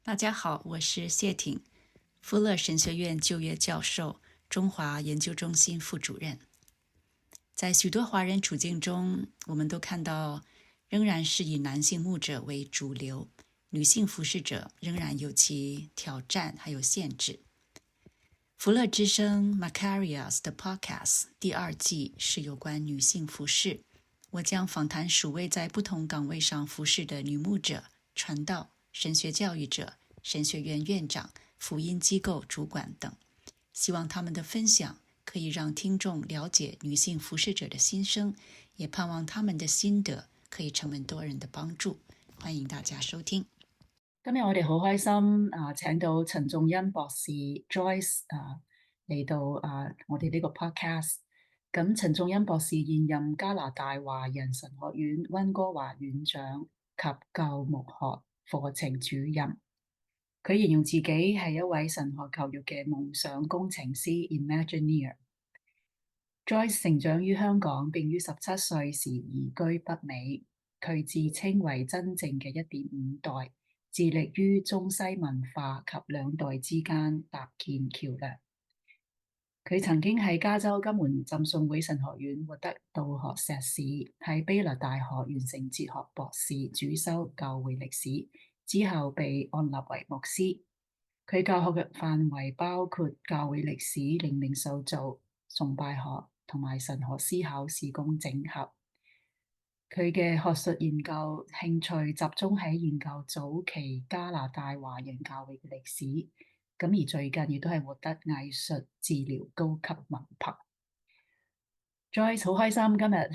大家好，我是谢挺，福勒神学院就业教授，中华研究中心副主任。在许多华人处境中，我们都看到仍然是以男性牧者为主流，女性服侍者仍然有其挑战还有限制。福勒之声 Macarius 的 Podcast 第2季是有关女性服侍，我将访谈数位在不同岗位上服侍的女牧者、传道、神学教育者、神学院院长、福音机构主管等，希望他们的分享可以让听众了解女性服侍者的心声，也盼望他们的心得可以成为多人的幫助。歡迎大家收聽。今日我哋好開心請到陳仲恩博士 Joyce 嚟到我哋呢個 podcast。咁陳仲恩博士現任加拿大華人神學院溫哥華院長及教牧學課程主任。佢形容自己係一位神學教育嘅夢想工程師 Imagineer。Joyce 成長於香港，並於17歲時移居北美。佢自稱為真正嘅1.5代。致力於中西文化及兩代之間搭建橋梁。佢曾經喺加州金門浸信會神學院獲得道學碩士，喺卑勒大學完成哲學博士，主修教會歷史，之後被按立為牧師。佢教學嘅範圍包括教會歷史、靈命受造、崇拜學同埋神學思考事工整合。佢嘅學術研究興趣集中喺研究早期加拿大華人教會嘅歷史，咁而最近亦都係獲得藝術治療高級文憑。Joyce 好開心今日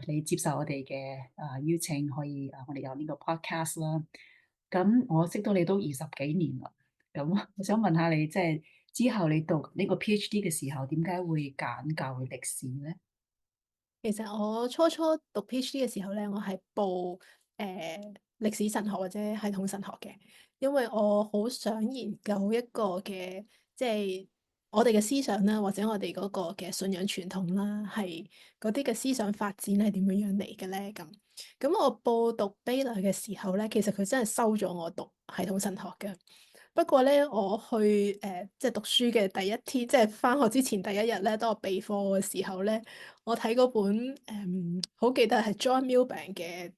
你接受我哋嘅邀請，可以我哋有呢個 podcast 啦。咁我識到你都20幾年啦，咁我想問下你，即係之後你讀呢個 PhD 嘅時候，點解會揀教會歷史咧？其實我初初讀 PhD 嘅時候咧，我係報歷史神學或者系統神學嘅，因為我好想研究一個嘅即係我哋嘅思想啦，或者我哋嗰個嘅信仰傳統啦，係嗰啲嘅思想發展係點樣樣嚟嘅咧？咁我報讀 Baylor 嘅時候咧，其實佢真係收咗我讀系統神學嘅。不過咧，我去即係讀書嘅第一天，即係返學之前第一日咧，當我備課嘅時候咧，我睇嗰本好記得係 John Milbank 嘅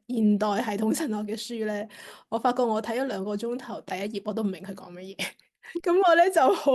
現代系統神學嘅書咧，我發覺我睇咗2個鐘頭，第一頁我都唔明佢講乜嘢。咁我咧就好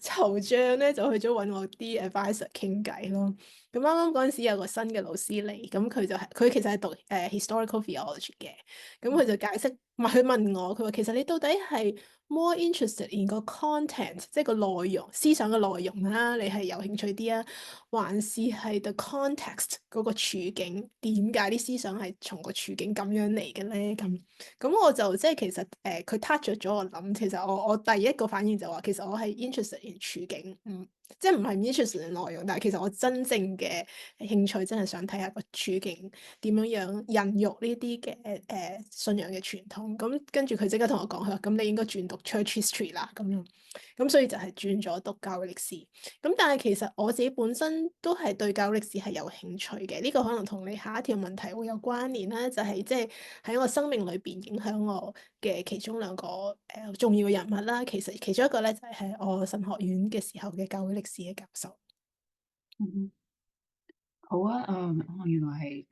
惆悵咧，就去咗揾我啲 advisor 傾偈咯。咁啱啱嗰陣時有個新嘅老師嚟，咁佢其實係讀historical theology 嘅，咁佢就解釋，佢問我，佢話其實你到底係 more interested in 個 content，即係個內容、思想嘅內容啦，你係有興趣啲啊，還是係 the context 嗰個處境，點解啲思想係從個處境咁樣嚟嘅咧？咁我就即係其實佢 touch 咗我諗，其實我第一個反應就話，其實我係 interested in 處境，即係唔係 interested in 內容，但係其實我真正嘅興趣真係想睇下個處境點樣樣孕育呢啲嘅信仰嘅傳統。咁跟住佢即刻同我講，佢話咁你應該轉讀 church history 啦，咁樣。咁所以就係轉咗讀教會歷史。咁但係其實我自己本身都係對教會歷史係有興趣嘅。呢個可能同你下一條問題會有關聯啦，就係即係喺我生命裏邊影響我嘅其中2個重要嘅人物啦。其實其中一個咧就係我神學院嘅時候嘅教會歷史嘅教授。好啊，原來係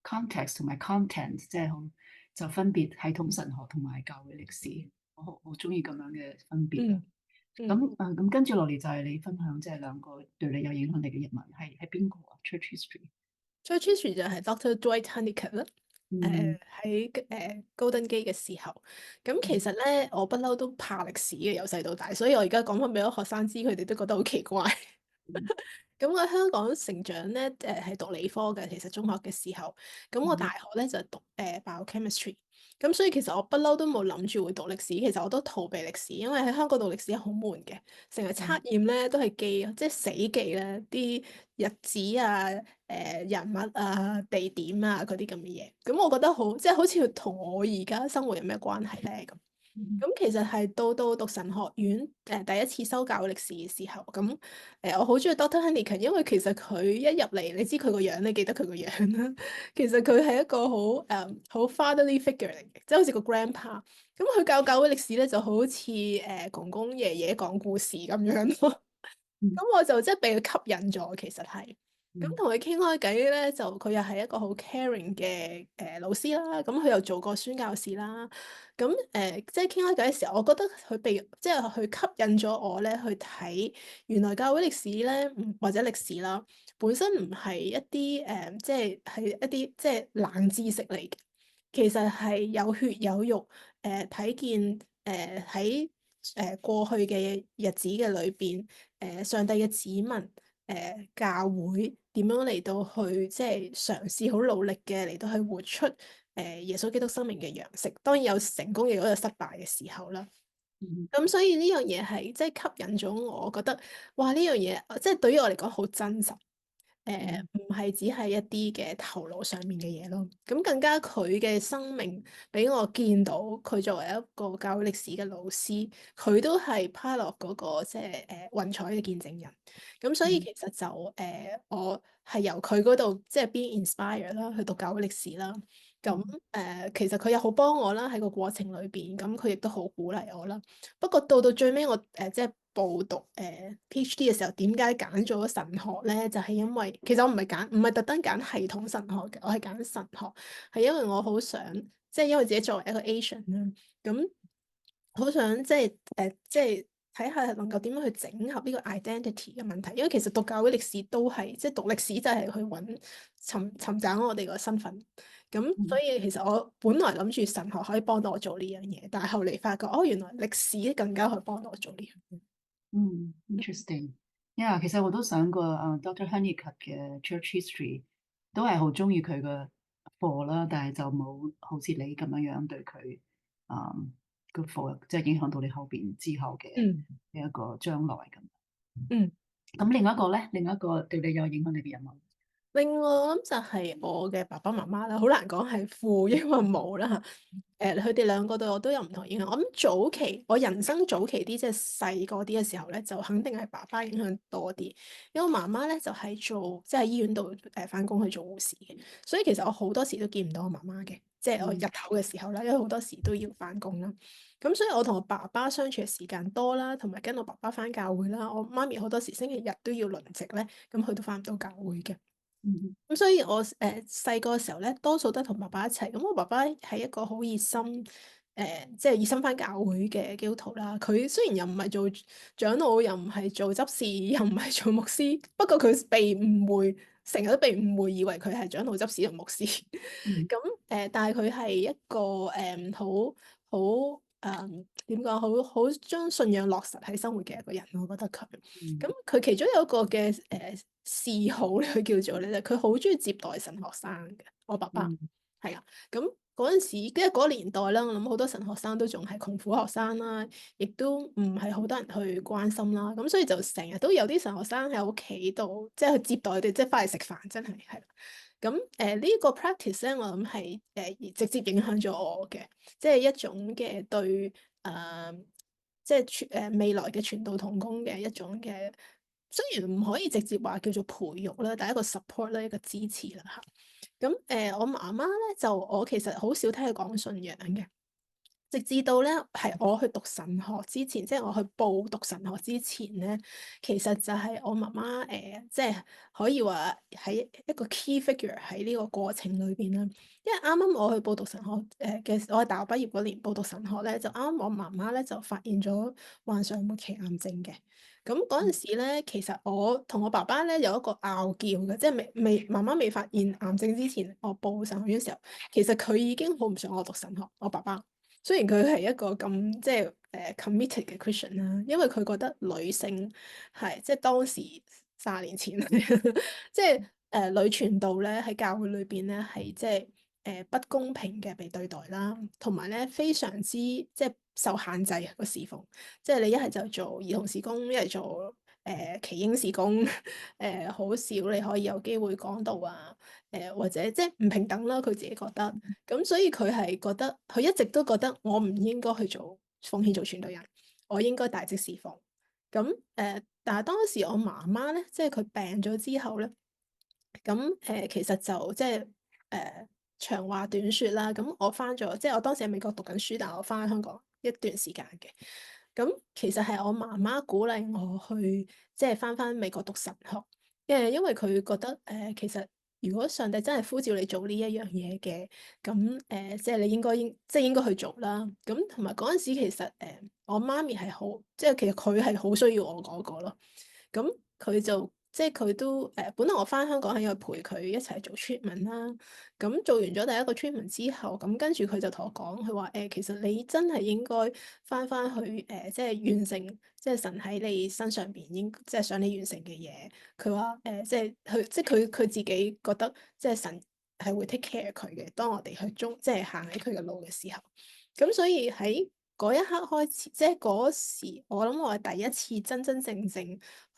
context 同埋 content，即係就分別系統神學同埋教會歷史，我好中意咁樣嘅分別啊。咁跟住落嚟就係你分享，即係2個對你有影響力嘅人物係邊個啊？Church history。Church history 就係 Dr. Dwight Honeycutt 啦。喺高登基嘅時候，咁其實咧我不嬲都怕歷史嘅，由細到大，所以我而家講翻俾我學生知，佢哋都覺得好奇怪。咁我喺香港成長咧，係讀理科嘅，其實中學嘅時候，咁我大學咧就讀biochemistry，咁所以其實我不嬲都冇諗住會讀歷史，其實我都逃避歷史，因為喺香港讀歷史好悶嘅，成日測驗咧都係記，即係死記咧啲日子啊、人物啊、地點啊嗰啲咁嘅嘢，咁我覺得即係好似同我而家生活有咩關係咧咁。嗯咁其實係到讀神學院第一次修教會歷史嘅時候，咁我好中意 Doctor Henniken，因為其實佢一入嚟，你知佢個樣，你記得佢個樣啦。其實佢係一個好 fatherly figure 嚟嘅，即係好似個 grandpa。咁佢教會歷史咧，就好似公公爺爺講故事咁樣咯。嗯咁我就即係被佢吸引咗，其實係。咁嗯同佢傾開偈咧，就佢又係一個好 caring 嘅老師啦。咁佢又做過宣教士啦。咁即係傾開偈嘅時候，我覺得佢即係佢吸引咗我咧去睇原來教會歷史咧，或者歷史啦，本身唔係一啲即係一啲即係冷知識嚟嘅。其實係有血有肉，睇見喺過去嘅日子嘅裏邊，上帝嘅子民，教會點樣嚟到去即係嘗試好努力嘅嚟到去活出耶穌基督生命嘅樣式。當然有成功，亦都有失敗嘅時候啦。嗯咁所以呢樣嘢係即係吸引咗我，覺得哇，呢樣嘢即係對於我嚟講好真實。嗯唔係只係一啲嘅頭腦上面嘅嘢咯，咁更加佢嘅生命俾我見到，佢作為一個教會歷史嘅老師，佢都係 part of 嗰個即係雲彩嘅見證人。咁所以嗯其實就我係由佢嗰度即係 be inspired 啦，去讀教會歷史啦。咁其實佢又好幫我啦，喺個過程裏邊，咁佢亦都好鼓勵我啦。不過到最尾我即係報讀PhD 嘅時候，點解揀咗神學咧？就係因為其實我唔係特登揀系統神學嘅，我係揀神學，係因為我好想即係因為自己作為一個 Asian 啦，咁好想即係睇下能夠點樣去整合呢個 identity 嘅問題。因為其實讀教會歷史都係即係讀歷史就係去尋找我哋個身份。咁所嗯以其實我本來諗住神學可以幫到我做呢樣嘢，但係後嚟發覺哦，原來歷史更加可以幫到我做呢樣嘢。interesting。Yeah，其實我都上過Dr. Honeycutt 嘅 Church History，都係好中意佢嘅課啦，但係就冇好似你咁樣對佢啊個課，即係影響到你後邊之後嘅嗯一個將來咁。嗯。咁另一個咧，另一個對你有影響你嘅人物。另外，我諗就係我嘅爸爸媽媽啦，好難講係父抑或母啦。佢哋兩個對我都有唔同影響。我諗早期，我人生早期啲，即係細個啲嘅時候咧，就肯定係爸爸影響多啲。因為我媽媽咧就係做即係醫院度返工去做護士嘅，所以其實我好多時都見唔到我媽媽嘅，即係我日頭嘅時候啦，因為好多時都要返工啦。咁所以我同我爸爸相處嘅時間多啦，同埋跟我爸爸返教會啦。我媽咪好多時星期日都要輪值咧，咁佢都返唔到教會嘅。嗯咁所以我細個嘅時候咧，多數都係同爸爸一齊。咁我爸爸係一個好熱心即係熱心返教會嘅基督徒啦。佢雖然又唔係做長老，又唔係做執事，又唔係做牧師，不過佢被誤會，成日都被誤會，以為佢係長老、執事同牧師。嗯咁但係佢係一個好好點講，好將信仰落實喺生活嘅一個人，我覺得佢。咁嗯佢其中有一個嘅嗜好咧，佢叫做咧，佢好中意接待神學生嘅。我爸爸嗯係啊，咁嗰陣時，因為嗰個年代啦，我諗好多神學生都仲係窮苦學生啦，亦都唔係好多人去關心啦。咁所以就成日都有啲神學生喺屋企度，即係去接待佢哋，即係翻嚟食飯，真係係。咁呢個 practice 咧，我諗係直接影響咗我嘅，即係一種嘅對即係未來嘅傳道同工嘅一種嘅，雖然唔可以直接話叫做培育啦，但係一個 support 啦，一個支持啦嚇。咁我媽媽咧就我其實好少聽佢講信仰嘅。直至到咧，係我去讀神學之前，即係我去報讀神學之前咧，其實就係我媽媽即係可以話喺一個 key figure 喺呢個過程裏邊啦。因為啱啱我去報讀神學我係大學畢業嗰年報讀神學咧，就啱啱我媽媽咧就發現咗患上末期癌症嘅。咁嗰陣時咧，其實我同我爸爸咧有一個拗撬嘅，即係媽媽未發現癌症之前，我報神學院嘅時候，其實佢已經好唔想我讀神學，我爸爸。雖然佢係一個咁即係committed 嘅 Christian 啦，因為佢覺得女性係即係當時30年前，即係女傳道咧喺教會裏邊咧係即係不公平嘅被對待啦，同埋咧非常之即係受限制個侍奉，即係你一係就做兒童事工，一係做奇英事工，好少你可以有機會講到啊，或者即係唔平等啦，佢自己覺得。咁所以佢係覺得，佢一直都覺得我唔應該去做奉獻做傳道人，我應該帶職侍奉。咁但係當時我媽媽咧，即係佢病咗之後咧，咁其實就即係長話短説啦。咁我翻咗，即係我當時喺美國讀緊書，但係我翻香港一段時間嘅。咁其實係我媽媽鼓勵我去，即係翻美國讀神學，因為佢覺得其實如果上帝真係呼召你做呢一樣嘢嘅，咁即係你應該去做啦。咁同埋嗰陣時其實我媽咪係好，即係其實佢係好需要我嗰個咯。咁佢就即係佢都本來我翻香港係要陪佢一齊做 treatment 啦。咁做完咗第一個 treatment 之後，咁跟住佢就同我講，佢話其實你真係應該翻去即係完成，即係神喺你身上邊即係想你完成嘅嘢。佢話即係佢自己覺得，即係神係會 take care 佢嘅。當我哋即係行喺佢嘅路嘅時候，咁所以喺嗰一刻開始，即係嗰時，我諗我係第一次真真正正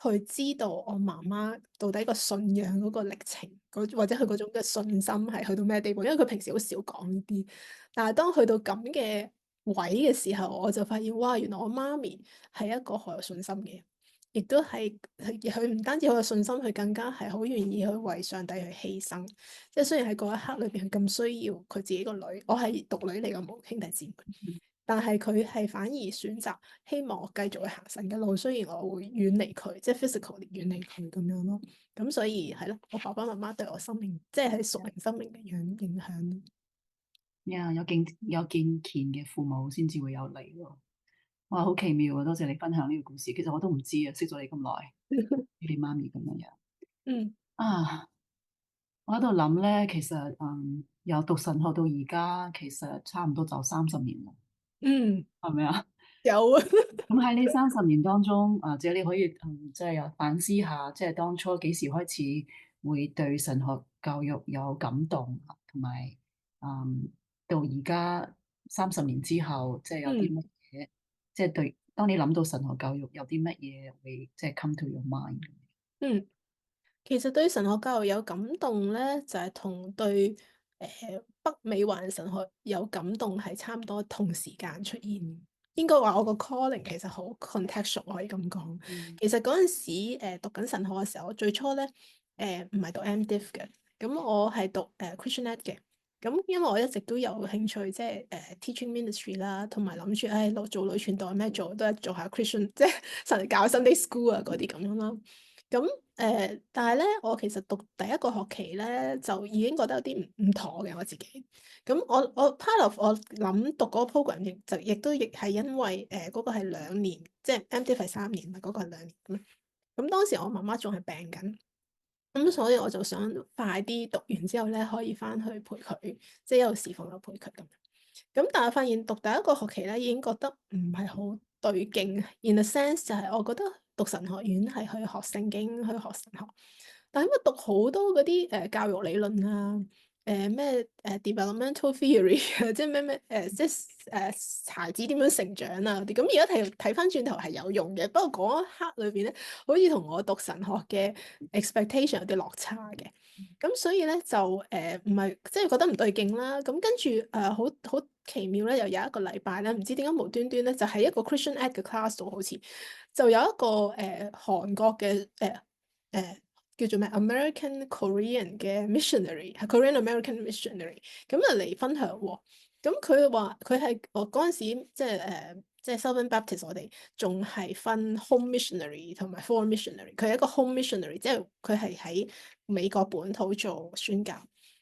去知道我媽媽到底個信仰嗰個歷程，或者佢嗰種嘅信心係去到咩地步。因為佢平時好少講呢啲，但係當去到咁嘅位嘅時候，我就發現哇，原來我媽咪係一個好有信心嘅人，亦都佢唔單止好有信心，佢更加係好願意去為上帝去犧牲。即係雖然喺嗰一刻裏邊，佢咁需要佢自己個女，我係獨女嚟嘅，冇兄弟姊妹。但係佢係反而選擇希望我繼續去行神嘅路，雖然我會遠離佢，即係 physically 遠離佢咁樣咯。咁所以係咯，我爸爸媽媽對我生命，即係喺屬靈生命嘅影響。有敬虔嘅父母先至會有你喎。哇，好奇妙啊！多謝你分享呢個故事。其實我都唔知啊，識咗你咁耐，你媽咪咁樣。嗯啊，我喺度諗咧，其實由讀神學到而家，其實差唔多就30年啦，嗯，係咪啊？有啊。咁喺呢30年當中，即係你可以即係有反思下，即係當初幾時開始會對神學教育有感動，同埋到而家30年之後，即係有啲嗯乜嘢，即係對，當你諗到神學教育有啲乜嘢會即係 come to your mind。嗯。其實對神學教育有感動咧，就係同對北美華人神學有感動係差唔多同時間出現。應該話我個 calling 其實好 contextual，我可以咁講。嗯其實嗰陣時讀緊神學嘅時候，我最初咧唔係讀 MDiv 嘅，咁我係讀Christian Ed 嘅。咁因為我一直都有興趣，即係teaching ministry 啦，同埋諗住做女傳道咩都係做下 Christian，即係神教 Sunday school 啊嗰啲咁樣啦。咁但係咧，我其實讀第一個學期咧，就已經覺得有啲唔妥嘅我自己。咁我 part of 我諗讀嗰個 program 亦係因為嗰個係2年，即係 MDiv 係3年，嗰個係2年咁。咁當時我媽媽仲係病緊，咁所以我就想快啲讀完之後咧，可以翻去陪佢，即係一路侍奉又陪佢咁。咁但係發現讀第一個學期咧，已經覺得唔係好對勁。In a sense 就係我覺得讀神學院係去學聖經，去學神學，但係因為讀好多嗰啲教育理論啊，咩developmental theory 啊，即係即係孩子點樣成長啊嗰啲。咁而家睇翻轉頭係有用嘅，不過嗰一刻裏邊咧，好似同我讀神學嘅 expectation 有啲落差嘅。咁所以咧就唔係即係覺得唔對勁啦。咁跟住好奇妙咧，又有一個禮拜咧，唔知點解無端端咧就喺一個 Christian Ed 嘅 class 度，好似就有一個韓國嘅叫做咩 American Korean 嘅 missionary，係 Korean American missionary，咁就嚟分享喎。咁佢話佢係我嗰陣時即係 Southern Baptist，我哋仲係分 home missionary 同埋 foreign missionary。佢係一個 home missionary，即係佢係喺美國本土做宣教。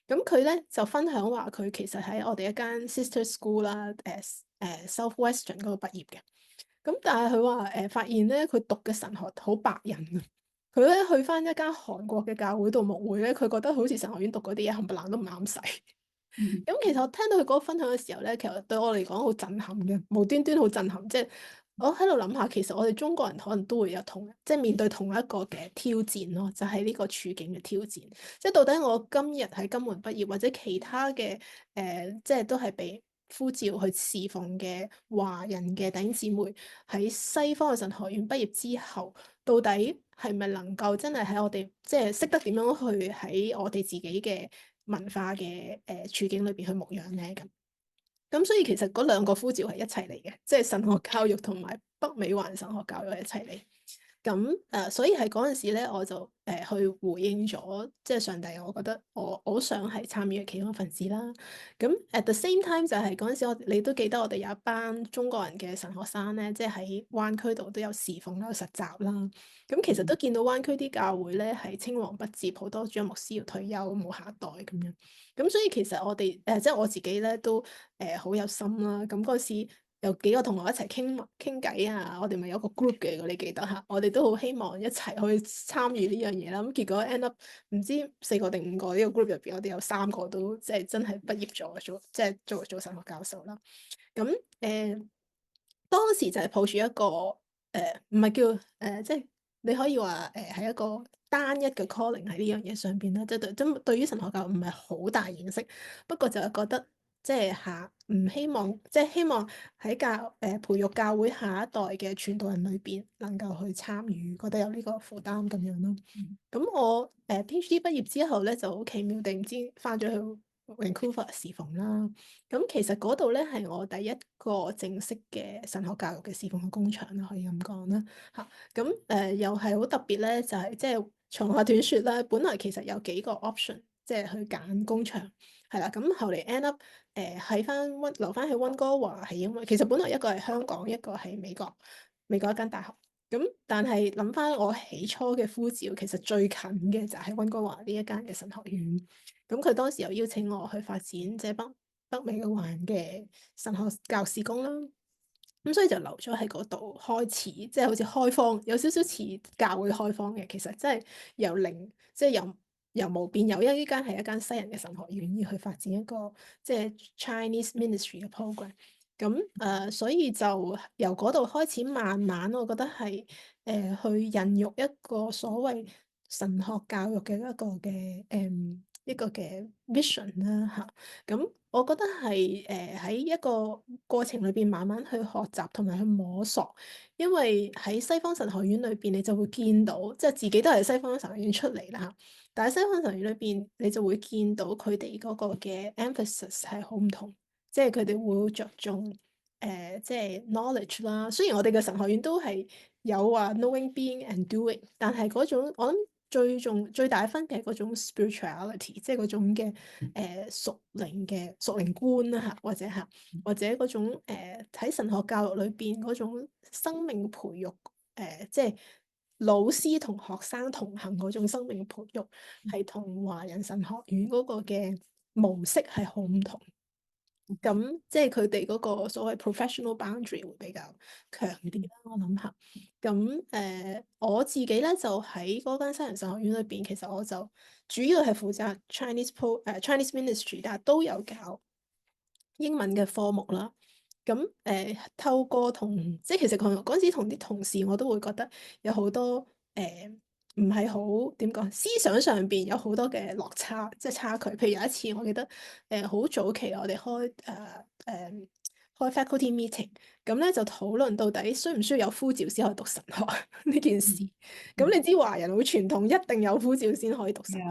咁佢咧就分享話佢其實喺我哋一間 sister school 啦，Southwestern 嗰度畢業嘅。咁但係佢話發現咧，佢讀嘅神學好白人啊！佢咧去翻一間韓國嘅教會度牧會咧，佢覺得好似神學院讀嗰啲嘢冚唪唥都唔啱使。嗯咁其實我聽到佢嗰個分享嘅時候咧，其實對我嚟講好震撼嘅，無端端好震撼。即係我喺度諗下，其實我哋中國人可能都會有即係面對同一個嘅挑戰咯，就係呢個處境嘅挑戰。即係到底我今日喺金門畢業，或者其他嘅即係都係被呼召去侍奉嘅華人嘅弟兄姊妹喺西方嘅神學院畢業之後，到底係咪能夠真係喺我哋即係識得點樣去喺我哋自己嘅文化嘅處境裏邊去牧養咧咁。咁所以其實嗰兩個呼召係一齊嚟嘅，即係神學教育同埋北美華人神學教育係一齊嚟。咁所以喺嗰陣時咧，我就去回應咗，即係上帝，我覺得我好想係參與其中一份子啦。咁 at the same time 就係嗰陣時你都記得我哋有一班中國人嘅神學生咧，即係喺灣區度都有侍奉啦、有實習啦。咁其實都見到灣區啲教會咧係青黃不接，好多主任牧師要退休，冇下一代咁樣。咁所以其實我哋即係我自己咧都好有心啦。咁嗰時有幾個同學一齊傾偈啊，我哋咪有個 group 嘅，如果你記得嚇，我哋都好希望一齊去參與呢樣嘢啦。咁結果 end up 唔知4個定5個呢個 group 入邊，我哋有3個都即係真係畢業咗，即係做神學教授啦。咁當時就係抱住一個唔係叫即係你可以話係一個單一嘅 calling 喺呢樣嘢上邊啦，即係對於神學教育唔係好大認識，不過就係覺得即係唔希望即係希望喺培育教會下一代嘅傳道人裏邊能夠去參與，覺得有呢個負擔咁樣咯。咁我PhD 畢業之後咧就好奇妙地唔知翻咗去 Vancouver 侍奉啦。咁其實嗰度咧係我第一個正式嘅神學教育嘅侍奉嘅工場啦，可以咁講啦嚇。咁又係好特別咧，就係即係長話短説啦。本來其實有幾個 option，即係去揀工場係啦。咁後嚟 end up 留翻喺溫哥華，係因為其實本來一個係香港，一個係美國一間大學。咁但係諗翻我起初嘅呼召，其實最近嘅就係溫哥華呢一間嘅神學院。咁佢當時又邀請我去發展即係北美嘅華人嘅神學教事工啦。咁所以就留咗喺嗰度開始，即係好似開荒，有少少似教會開荒嘅。其實真係由零，即係由無變有，因為呢間係一間西人嘅神學院，要去發展一個即係 Chinese ministry 嘅 program。咁所以就由嗰度開始，慢慢我覺得係去孕育一個所謂神學教育嘅一個嘅 vision 啦嚇。咁我覺得係喺一個過程裏邊慢慢去學習同埋去摸索，因為喺西方神學院裏邊你就會見到，即係自己都係西方神學院出嚟啦嚇。但係西方神學院裏邊你就會見到佢哋嗰個嘅 emphasis 係好唔同。即係佢哋會着重即係 knowledge 啦。雖然我哋嘅神學院都係有話 knowing, being and doing，但係嗰種我諗最大分嘅係嗰種 spirituality，即係嗰種嘅屬靈觀啦嚇，或者嗰種喺神學教育裏邊嗰種生命培育即係老師同學生同行嗰種生命培育，係同華人神學院嗰個嘅模式係好唔同。咁即係佢哋嗰個所謂 professional boundary 會比較強啲啦，我諗下。咁我自己咧就喺嗰間西人神學院裏邊，其實我就主要係負責 Chinese ministry，但係都有教英文嘅科目啦。咁透過即係其實嗰陣時同啲同事，我都會覺得有好多唔係好點講，思想上邊有好多嘅落差，即係差距。譬如有一次，我記得好早期我哋開 faculty meeting，咁咧就討論到底需唔需要有呼召先可以讀神學呢件事。咁你知華人好傳統，一定有呼召先可以讀神學。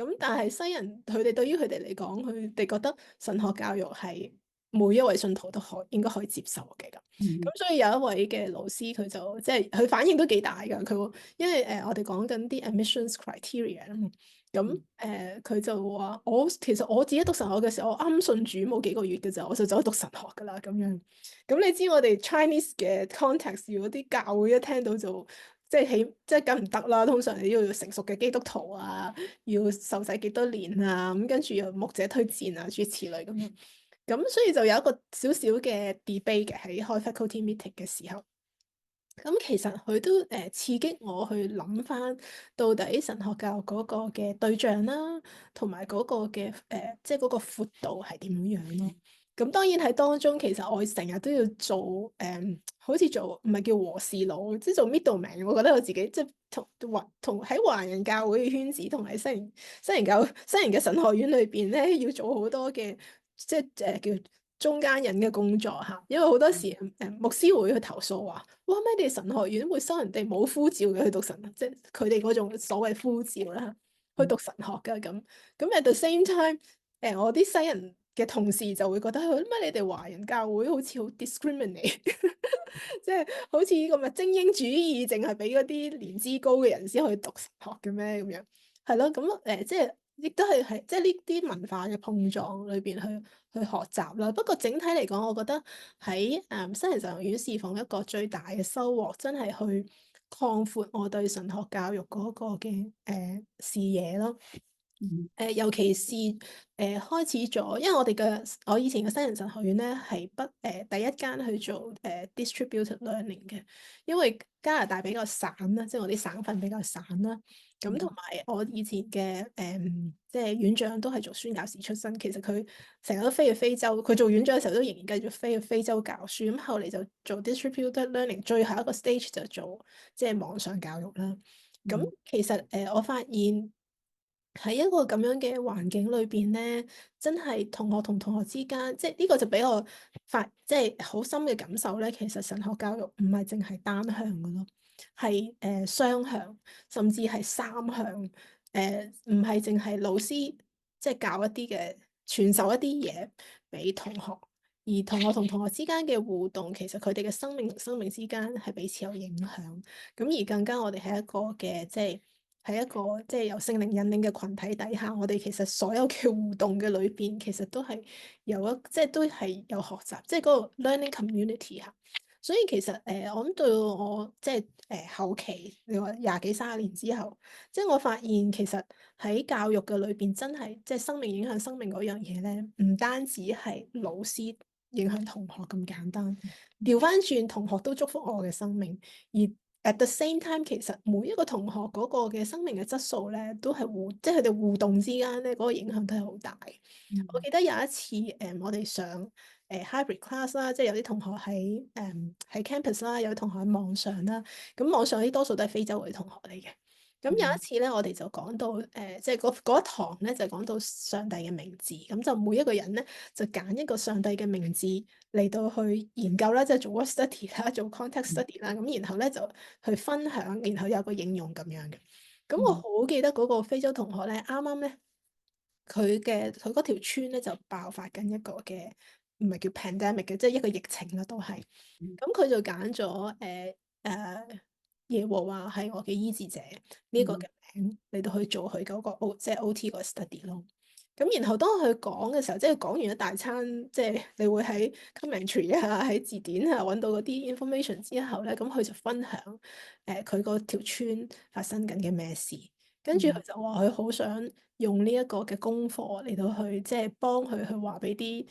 咁但係西人佢哋對於佢哋嚟講，佢哋覺得神學教育係每一位信徒都應該可以接受嘅咁。咁所以有一位嘅老師佢就即係佢反應都幾大㗎。佢因為我哋講緊啲 admissions criteria 啊嘛。咁佢就話其實我自己讀神學嘅時候，我啱信主冇幾個月嘅咋，我就走去讀神學㗎啦咁樣。咁你知我哋 Chinese 嘅 context，如果啲教會一聽到就即係梗唔得啦。通常你要成熟嘅基督徒啊，要受洗幾多年啊，咁跟住又牧者推薦啊，諸如此類咁樣。咁所以就有一個少少嘅 debate 嘅喺開 faculty meeting 嘅時候。咁其實佢都刺激我去諗翻到底神學教育嗰個嘅對象啦，同埋嗰個嘅即係嗰個闊度係點樣咯。咁當然喺當中，其實我成日都要做好似做唔係叫和事佬，即係做 middleman。我覺得我自己即係同喺華人教會嘅圈子，同埋西人嘅神學院裏邊咧，要做好多嘅即係叫中間人嘅工作嚇，因為好多時牧師會去投訴話，哇咩你哋神學院會收人哋冇呼召嘅去讀神，即係佢哋嗰種所謂呼召啦，去讀神學㗎咁。咁 at the same time，我啲西人嘅同事就會覺得，乜你哋華人教會好似好 discriminate，即係好似咁嘅精英主義，淨係俾嗰啲年資高嘅人先可以讀神學嘅咩咁樣？係咯，咁即係亦都係即係呢啲文化嘅碰撞裏邊去學習啦。不過整體嚟講，我覺得喺西人神學院侍奉一個最大嘅收穫，真係去擴闊我對神學教育嗰個嘅視野咯。尤其是開始咗，因為我以前嘅西人神學院咧係第一間去做distributed learning 嘅，因為加拿大比較散啦，即係我啲省份比較散啦。咁同埋我以前嘅即係院長都係做宣教士出身，其實佢成日都飛去非洲，佢做院長嘅時候都仍然繼續飛去非洲教書。咁後嚟就做 distributed learning，最後一個 stage 就做即係網上教育啦。咁其實我發現喺一個咁樣嘅環境裏邊咧，真係同學同同學之間，即係呢個就俾我即係好深嘅感受咧。其實神學教育唔係淨係單向嘅咯，係雙向，甚至係三向。唔係淨係老師即係教一啲嘅傳授一啲嘢俾同學，而同學同同學之間嘅互動，其實佢哋嘅生命同生命之間係彼此有影響。咁而更加我哋係一個嘅即係。喺一個即係由聖靈引領嘅群體底下，我哋其實所有嘅互動嘅裏邊，其實都係即係都係有學習，即係嗰個 learning community 嚇。所以其實我諗對我即係後期，你話廿幾30年之後，即係我發現其實喺教育嘅裏邊，真係即係生命影響生命嗰樣嘢咧，唔單止係老師影響同學咁簡單，調翻轉同學都祝福我嘅生命，而at the same time，其實每一個同學嗰個嘅生命嘅質素咧，都係即係佢哋互動之間咧，嗰個影響都係好大。我記得有一次我哋上hybrid class 啦，即係有啲同學喺 campus 啦，有啲同學喺網上啦。咁網上啲多數都係非洲嘅同學嚟嘅。咁有一次咧，我哋就講到即係嗰一堂咧，就講到上帝嘅名字。咁就每一個人咧，就揀一個上帝嘅名字嚟到去研究啦，即係做 word study 啦，做 context study 啦。咁然後咧就去分享，然後有個應用咁樣嘅。咁我好記得嗰個非洲同學咧，啱啱咧佢嗰條村咧就爆發緊一個嘅唔係叫 pandemic 嘅，即係一個疫情啦，都係。咁佢就揀咗耶和華係我嘅醫治者呢個嘅名嚟到去做佢嗰個即係 OT 個 study 咯。咁然後當佢講嘅時候，即係講完一大餐，即係你會喺 commentary 啊、喺字典啊揾到嗰啲 information 之後咧，咁佢就分享佢嗰條村發生緊嘅咩事，跟住佢就話佢好想用呢一個嘅功課嚟到去即係幫佢去話俾啲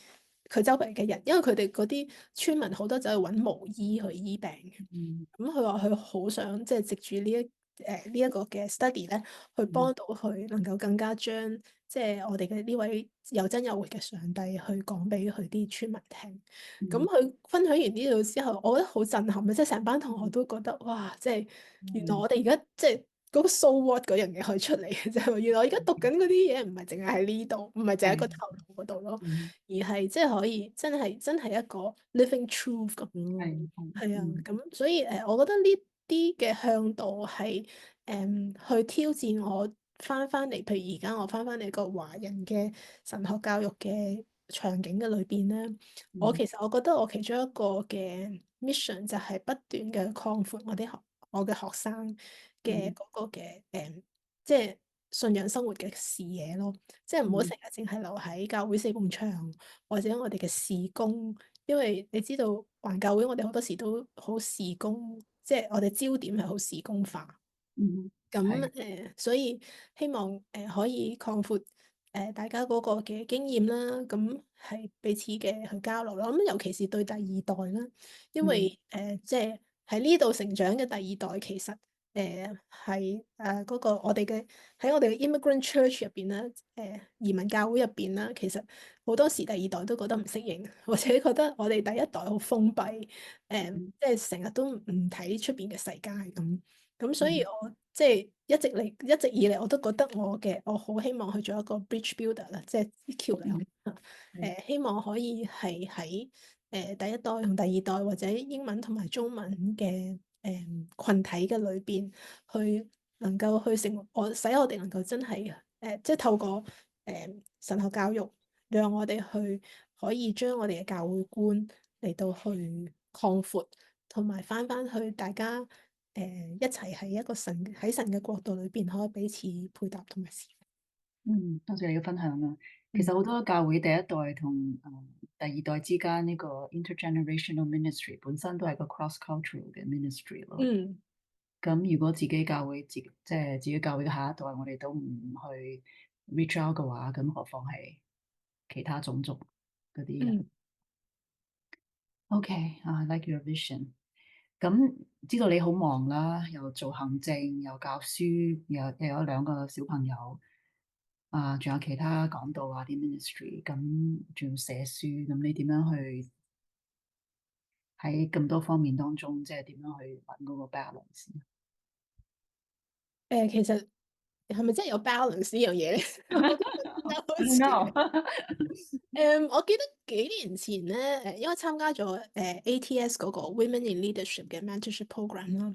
佢周圍嘅人，因為佢哋嗰啲村民好多就去揾巫醫去醫病嘅。咁佢話佢好想即係藉住呢一個嘅 study 咧，去幫到佢能夠更加將即係我哋嘅呢位有真有活嘅上帝去講俾佢啲村民聽。咁佢分享完呢度之後，我覺得好震撼啊！即係成班同學都覺得哇，即係原來我哋而家即係嗰個 so what 嗰樣嘢可以出嚟嘅啫。原來我而家讀緊嗰啲嘢唔係淨係喺呢度，唔係淨係喺個頭腦嗰度咯，而係即係可以真係一個 living truth 咁咯。係啊，咁所以我覺得呢啲嘅向度係去挑戰我翻嚟，譬如而家我翻嚟個華人嘅神學教育嘅場景嘅裏邊咧，其實我覺得我其中一個嘅 mission 就係不斷嘅擴闊我嘅學生嘅嗰個嘅即係信仰生活嘅視野咯，即係唔好成日淨係留喺教會四埲牆或者我哋嘅事工。因為你知道環教會，我哋好多時都好事工，即係我哋焦點係好事工化。咁所以希望可以擴闊大家嗰個嘅經驗啦，咁係彼此嘅去交流啦。咁尤其是對第二代啦，因為即係喺呢度成長嘅第二代，其實係嗰個喺我哋嘅 immigrant church 入邊啦，移民教會入邊啦，其實好多時第二代都覺得唔適應，或者覺得我哋第一代好封閉，即係成日都唔睇出邊嘅世界咁。咁所以我即係一直以嚟我都覺得我好希望去做一個 bridge builder 啦，即係橋梁。希望可以係喺第一代同第二代或者英文同埋中文嘅羣體嘅裏邊，去能夠去使我哋能夠真係即係透過神學教育，讓我哋可以將我哋嘅教會觀嚟到去擴闊，同埋翻去大家一齊喺一個喺神嘅國度裏邊，可以彼此配搭同埋侍奉。多謝你嘅分享啊！其實好多教會第一代同第二代之間呢個 intergenerational ministry 本身都係個 cross-cultural 嘅 ministry 咯。咁如果自己教會即係自己教會嘅下一代，我哋都唔去 reach out 嘅話，咁何況係其他種族嗰啲人？OK，I like your vision。咁知道你好忙啦，又做行政，又教書，又有2個小朋友，仲有其他講道啊啲 ministry，咁仲要寫書，咁你點樣去喺咁多方面當中，即係點樣去揾嗰個 balance？其實係咪真係有 balance 呢樣嘢咧？我記得幾年前咧，因為參加咗ATS 嗰個 Women in Leadership 嘅 mentorship program 啦。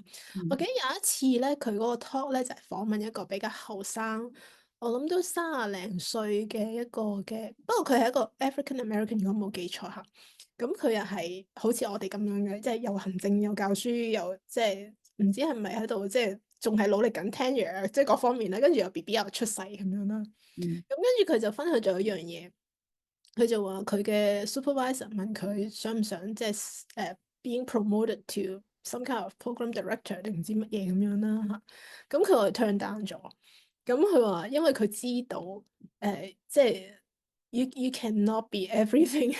我記得有一次咧，佢嗰個 talk 咧就係訪問一個比較後生，我諗都30零歲嘅一個嘅，不過佢係一個 African American，如果冇記錯嚇。咁佢又係好似我哋咁樣嘅，即係又行政又教書又即係唔知係咪喺度即係仲係努力緊 tenure，即係各方面咧，跟住又 BB 又出世咁樣啦。咁跟住佢就分享咗一樣嘢，佢就話佢嘅 supervisor 問佢想唔想即係being promoted to some kind of program director 定唔知乜嘢咁樣啦嚇。咁佢話 turn down 咗。咁佢話因為佢知道即係 you cannot be everything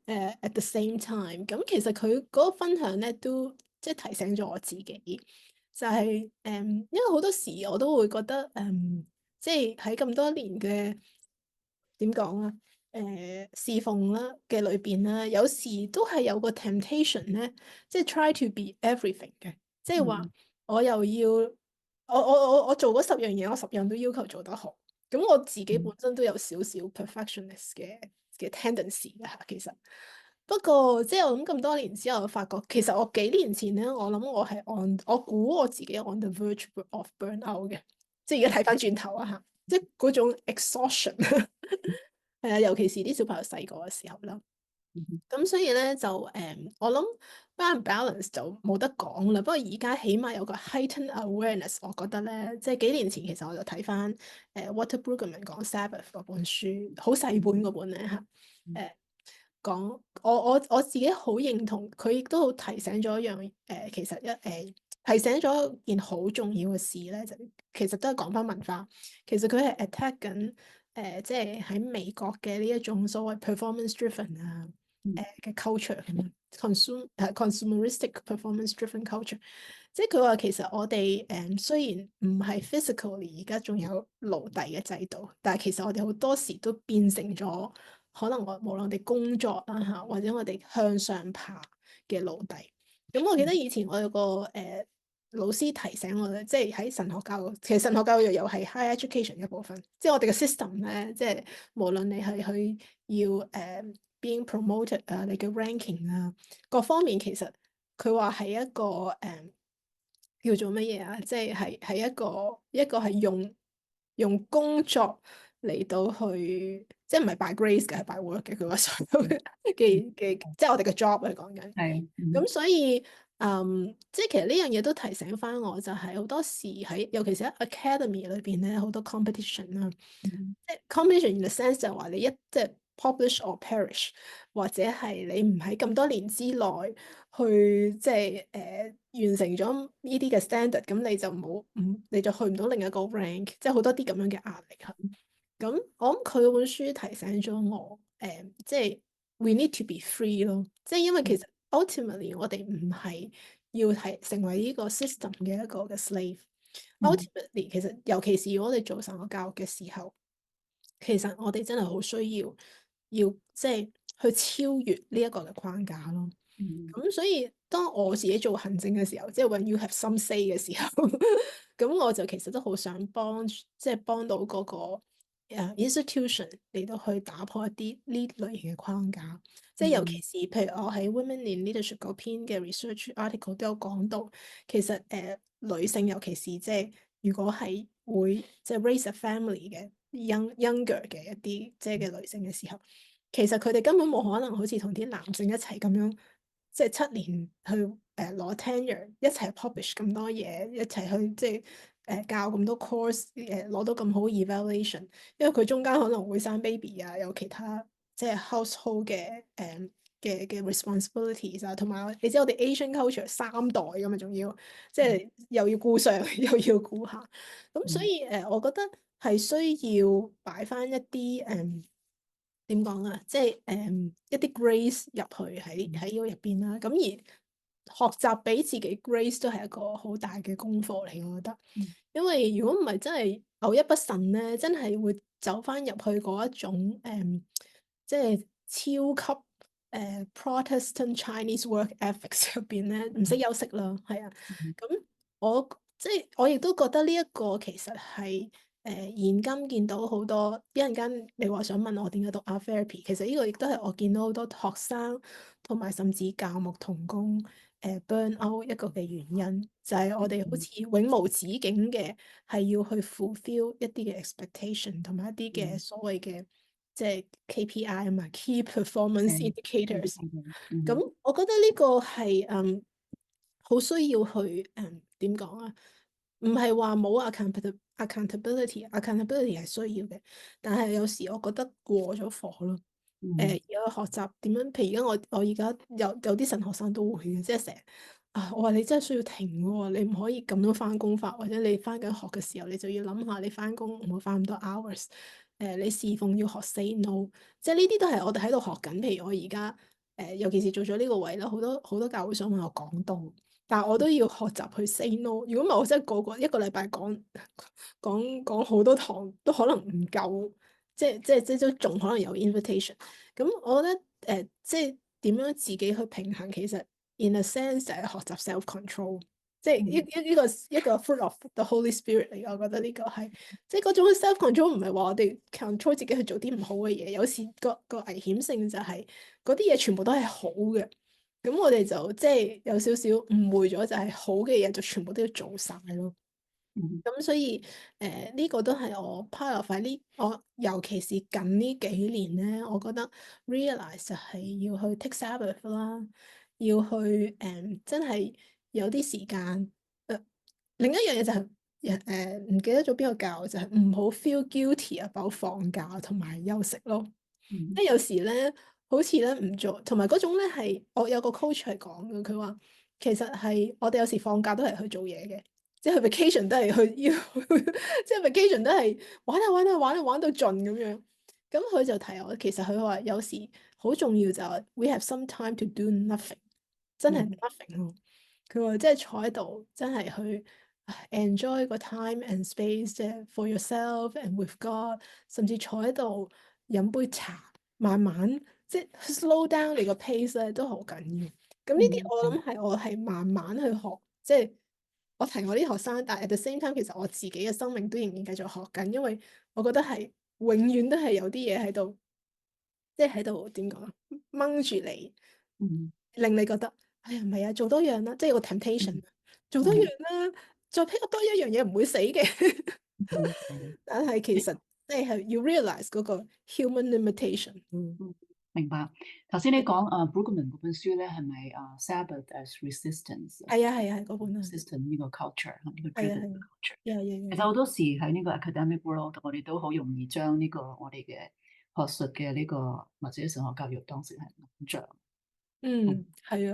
at the same time。咁其實佢嗰個分享咧都即係提醒咗我自己，就係因為好多時我都會覺得即係喺咁多年嘅點講啊侍奉啦嘅裏邊啦，有時都係有個 temptation 咧，即係 try to be everything 嘅，即係話我又要我做嗰10樣嘢，我10樣都要求做得好。咁我自己本身都有少少 perfectionist 嘅 tendency 嘅嚇，其實。不過即係我諗咁多年之後，我發覺其實我幾年前咧，我諗我估我自己 on the verge of burnout 嘅，即係而家睇翻轉頭啊嚇，即係嗰種 exhaustion 係啊，尤其是啲小朋友細個嘅時候啦。咁所以咧就我諗 balance 就冇得講啦。不過而家起碼有個 heightened awareness，我覺得咧，即係幾年前其實我就睇翻Walter Brueggemann 講 Sabbath 嗰本書，好細本嗰本咧嚇。講我自己好認同，佢亦都好提醒咗一樣其實提醒咗一件好重要嘅事咧，就其實都係講翻文化。其實佢係 attack 緊即係喺美國嘅呢一種所謂 performance driven 啊嘅 culture 咁樣consumeristic performance driven culture。即係佢話其實我哋雖然唔係 physically 而家仲有奴隸嘅制度，但係其實我哋好多時都變成咗。可能無論我哋工作啦嚇，或者我哋向上爬嘅奴隸。咁我記得以前我有個老師提醒我咧，即係喺神學教育，其實神學教育又係 high education 一部分。即係我哋嘅 system 咧，即係無論你係去要being promoted 啊，你嘅 ranking 啊，各方面其實佢話係一個叫做乜嘢啊？即係一個係用工作嚟到去，即係唔係 by grace 嘅，係 by work 嘅。佢話所有嘅即係我哋嘅 job 嚟講緊。係咁所以即係其實呢樣嘢都提醒翻我，就係好多時喺尤其是喺 academy 裏邊咧，好多 competition 啦。即係 competition in the sense 就係話你即係 publish or perish，或者係你唔喺咁多年之內去即係完成咗呢啲嘅 standard，咁你就去唔到另一個 rank，即係好多啲咁樣嘅壓力嚇。咁我諗佢嗰本書提醒咗我即係 we need to be free 咯，即係因為其實 ultimately 我哋唔係要係成為呢個 system 嘅一個嘅 slave。ultimately 其實尤其是如果我哋做神學教育嘅時候，其實我哋真係好需要即係去超越呢一個嘅框架咯。嗯咁所以當我自己做行政嘅時候，即係 when you have some say 嘅時候，咁我就其實都好想幫，即係幫到嗰個institution 嚟到去打破一啲呢類型嘅框架。即係尤其嗯是譬如我喺 Women in Leadership 嗰篇嘅 research article 都有講到，其實女性尤其是即係如果係會即係 raise a family 嘅 younger 嘅一啲即係嘅女性嘅時候，其實佢哋根本冇可能好似同啲男性一齊咁樣。即係7年去攞 tenure，一齊 publish 咁多嘢，一齊去即係教咁多 course，攞到咁好 evaluation，因為佢中間可能會生 baby 啊，有其他即係 household 嘅 responsibilities 啊，同埋你知我哋 Asian culture 3代㗎嘛，仲要即係又要顧上又要顧下，咁所以我覺得係需要擺翻一啲點講啊？即係一啲 grace 入去喺呢個入邊啦。咁而學習俾自己 grace 都係一個好大嘅功課嚟，我覺得。嗯因為如果唔係真係偶一不慎咧，真係會走翻入去嗰一種即係超級Protestant Chinese work ethics 入邊咧，唔識休息啦，係啊。嗯咁我即係我亦都覺得呢一個其實係。現今見到好多一陣間，你話想問我點解讀 art therapy，其實呢個亦都係我見到好多學生同埋甚至教牧同工burn out 一個嘅原因，就係我哋好似永無止境嘅係要去 fulfill 一啲嘅 expectation 同埋一啲嘅所謂嘅即係 KPI 啊嘛，key performance 誒 indicators。嗯咁我覺得呢個係好需要去點講啊？唔係話冇 accountability 係需要嘅，但係有時我覺得過咗火咯。有學習點樣？譬如而家我而家有啲神學生都會嘅，即係成日我話你真係需要停喎，你唔可以咁樣翻工法，或者你翻緊學嘅時候，你就要諗下你翻工唔好翻咁多 hours。你侍奉要學 say no，即係呢啲都係我哋喺度學緊。譬如我而家尤其是做咗呢個位啦，好多教會想問我講道。但係我都要學習去 say no。如果唔係，我真係個一個禮拜講好多堂，都可能唔夠，即係都仲可能有 invitation。咁我覺得即係點樣自己去平衡，其實 in a sense 就係學習 self control，即係一個 fruit of the Holy Spirit 嚟嘅。我覺得呢個係即係嗰種 self control，唔係話我哋 control 自己去做啲唔好嘅嘢。有時個危險性就係嗰啲嘢全部都係好嘅。咁我哋就即係有少少誤會咗，就係好嘅嘢就全部都要做晒咯。咁所以呢個都係我 part of 我尤其是近呢幾年咧，我覺得 realize 就係要去 take Sabbath 啦，要去真係有啲時間。另一樣嘢就係唔記得咗邊個教，就係唔好 feel guilty about 放假同埋休息咯。即係有時咧，好似咧唔做，同埋嗰種咧係我有個 coach 係講嘅，佢話其實係我哋有時放假都係去做嘢嘅，即係 vacation 都係去要，即係 vacation 都係玩下玩下玩到盡咁樣。咁佢就提我，其實佢話有時好重要就係 we have some time to do nothing，真係 nothing 咯。佢話即係坐喺度，真係去enjoy 個 time and space 即係 for yourself and with God，甚至坐喺度飲杯茶。慢慢即係 slow down 你個 pace 咧都好緊要。咁呢啲我諗係我係慢慢去學，即係我提我啲學生，但係 at the same time 其實我自己嘅生命都仍然繼續學緊，因為我覺得係永遠都係有啲嘢喺度，即係喺度點講啊，掹住你，令你覺得哎呀唔係啊，做多樣啦，即係有個 temptation，做多樣啦，再 pick up 多一樣嘢唔會死嘅。但係其實即係要 realize 嗰個 human limitation。明白。頭先你講Brueggemann 嗰本書咧，係咪Sabbath as Resistance？係嗰本啊。Resistance 呢個 culture，呢個係啊 driven culture。係其實好多時喺呢個 academic world，我哋都好容易將呢個我哋嘅學術嘅呢個或者神學教育當成係偶像。係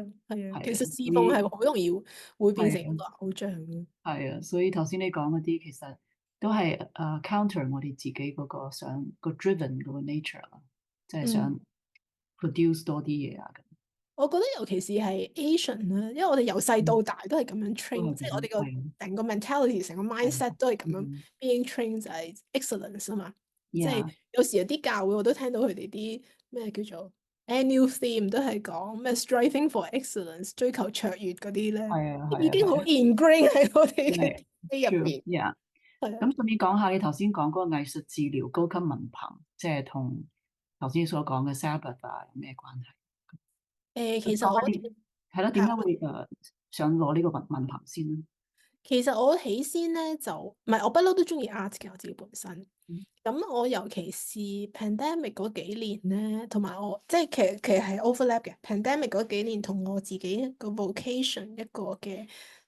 啊，其實所侍奉以係好容易會變成一係個偶像嘅。係啊，所以頭先你講嗰啲其實都係counter 我哋自己嗰個想個 driven 嗰個 nature 啦，即係想 produce 多啲嘢啊咁。我覺得尤其是係 Asian 啦，因為我哋由細到大都係咁樣 train，即係我哋個成個 mentality、成個 mindset 都係咁樣 being trained 就係 excellence 啊嘛。即係有時有啲教會我都聽到佢哋啲咩叫做 annual theme 都係講咩 striving for excellence 追求卓越嗰啲咧，係啊已經好係啊係啊，ingrain 喺我哋嘅係 基因入 true 邊。 yeah。係啊。咁順便講下你頭先講嗰個藝術治療高級文憑，即係同頭先所講嘅 Sabbath 啊有咩關係？咁其實我講下點係咯？點解會想攞呢個文憑先咧？其實我起先咧就唔係，我不嬲都中意 art 嘅我自己本身。嗯咁我尤其是 pandemic 嗰幾年咧，同埋我即係其實係 overlap 嘅。pandemic 嗰幾年同我自己一個 vocation 一個嘅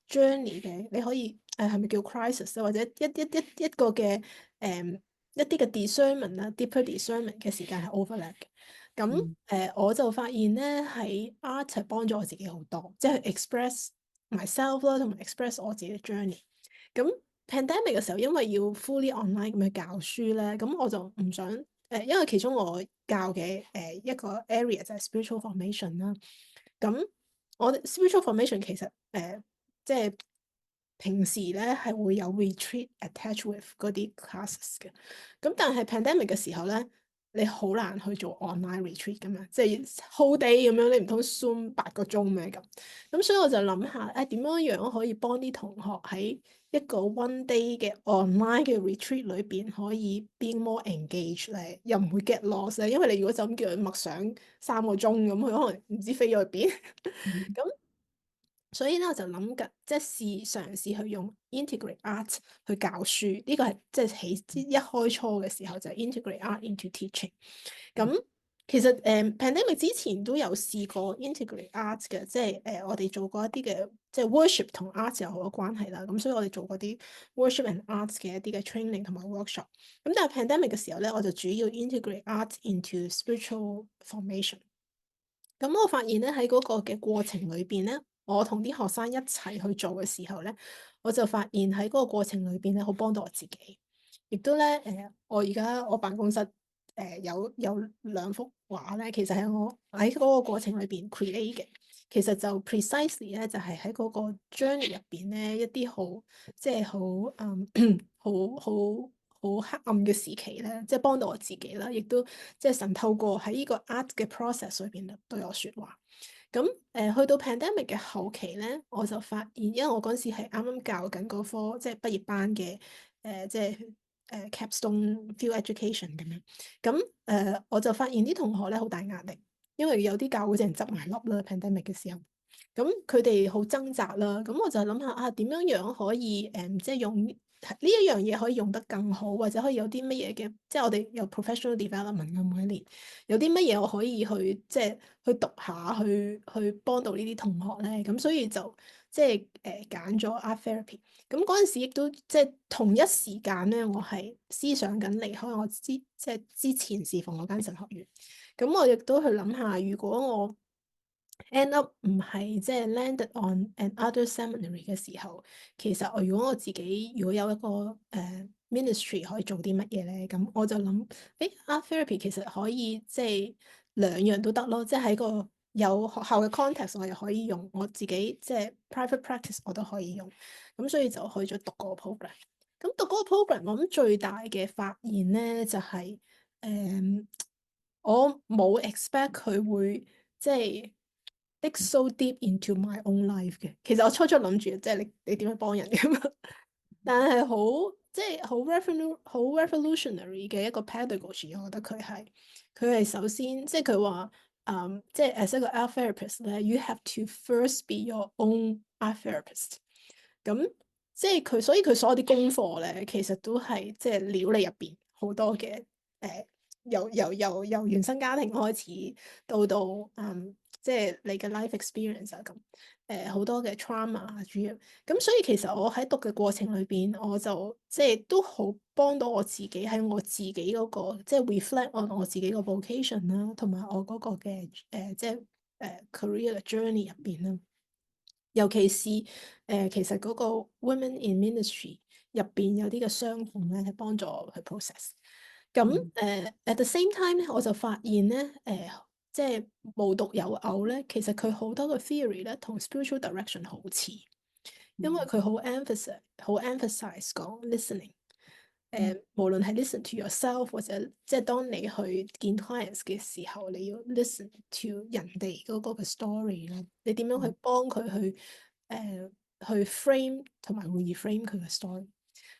journey 嘅，你可以係咪叫 crisis 咧，或者一個嘅一啲嘅 discernment 啦，deeper discernment 嘅時間係 overlap 嘅。咁嗯我就發現咧喺 art 係幫咗我自己好多，即係 express myself 啦，同埋 express 我自己嘅 journey。咁 pandemic 嘅時候，因為要 fully online 咁去教書咧，咁我就唔想因為其中我教嘅一個 area 就係 spiritual formation 啦。咁我哋 spiritual formation 其實即係平時咧係會有 retreat attach with 嗰啲 classes 嘅。咁但係 pandemic 嘅時候咧，你好難去做 online retreat 噶嘛，即係 whole day 咁樣，你唔通 Zoom 8個鐘咩咁？咁所以我就諗下，點樣可以幫啲同學喺一個 one day 嘅 online 嘅 retreat 裏邊可以 be more engaged 咧，又唔會 get lost 咧，因為你如果就咁叫佢默想3個鐘咁，佢可能唔知飛咗去邊。嗯咁所以咧，我就諗緊，即係嘗試去用 integrate art 去教書，呢個係即係一開初嘅時候就係 integrate art into teaching。咁其實pandemic 之前都有試過 integrate art 嘅，即係我哋做過一啲嘅，即係 worship 同 art 有好多關係啦。咁所以我哋做過啲 worship and art 嘅一啲嘅 training 同埋 workshop。咁但係 pandemic 嘅時候咧，我就主要 integrate art into spiritual formation。咁我發現咧喺嗰個嘅過程裏邊咧，我同啲學生一齊去做嘅時候咧，我就發現喺嗰個過程裏邊咧，好幫到我自己，亦都咧我而家我辦公室有兩幅畫咧，其實係我喺嗰個過程裏邊 create 嘅，其實就 precisely 咧就係喺嗰個 journey 入邊咧一啲好即係好好黑暗嘅時期咧，即係幫到我自己啦，亦都即係神透過喺呢個 art 嘅 process 裏邊咧對我説話。咁去到 pandemic 嘅後期咧，我就發現，因為我嗰陣時係啱啱教緊嗰科即係畢業班嘅即係capstone field education 咁樣。咁我就發現啲同學咧好大壓力，因為有啲教會淨係執埋笠啦 pandemic 嘅時候。咁佢哋好掙扎啦，咁我就諗下點樣可以即係用呢一樣嘢可以用得更好，或者可以有啲乜嘢嘅，即係我哋有 professional development 嘅每一年，有啲乜嘢我可以去即係去讀下，去幫到呢啲同學咧。咁所以就即係揀咗 art therapy。咁嗰陣時亦都即係同一時間咧，我係思想緊離開我即係之前侍奉嗰間神學院。咁我亦都去諗下，如果我 end up 唔係即係 landed on another seminary 嘅時候，其實如果我自己如果有一個ministry 可以做啲乜嘢咧，咁我就諗，art therapy 其實可以即係兩樣都得咯，即係喺個有學校嘅 context 我又可以用，我自己即係 private practice 我都可以用，咁所以就去咗讀嗰個 program。咁讀嗰個 program，我諗最大嘅發現咧就係、我冇 expect 佢會即係 dig so deep into my own life 嘅。其實我初諗住，即係你點樣幫人㗎嘛？但係即係好 revolutionary 嘅一個 pedagogy，我覺得佢係首先即係佢話，即係 as 一個 art therapist 咧，you have to first be your own art therapist。咁即係所以佢所有啲功課咧，其實都係即係料理入邊好多嘅由原生家庭開始到即係你嘅 life experience 啊咁，好多嘅 trauma 啊主要，咁所以其實我喺讀嘅過程裏邊，我就即係都好幫到我自己喺我自己嗰個即係 reflect on 我自己個 vocation 啦，同埋我嗰個嘅即係career 嘅 journey 入邊啦。尤其是其實嗰個 Women in Ministry 入邊有啲嘅傷痛咧，係幫助我去 process。咁at the same time 咧，我就發現咧即係無獨有偶咧，其實佢好多個 theory 咧，同 spiritual direction 好似，因為佢好 emphasize 講 listening。無論係 listen to yourself 或者即係當你去見 clients 嘅時候，你要 listen to 人哋嗰個嘅 story 啦，你點樣去幫佢去 frame 同埋 reframe 佢嘅 story。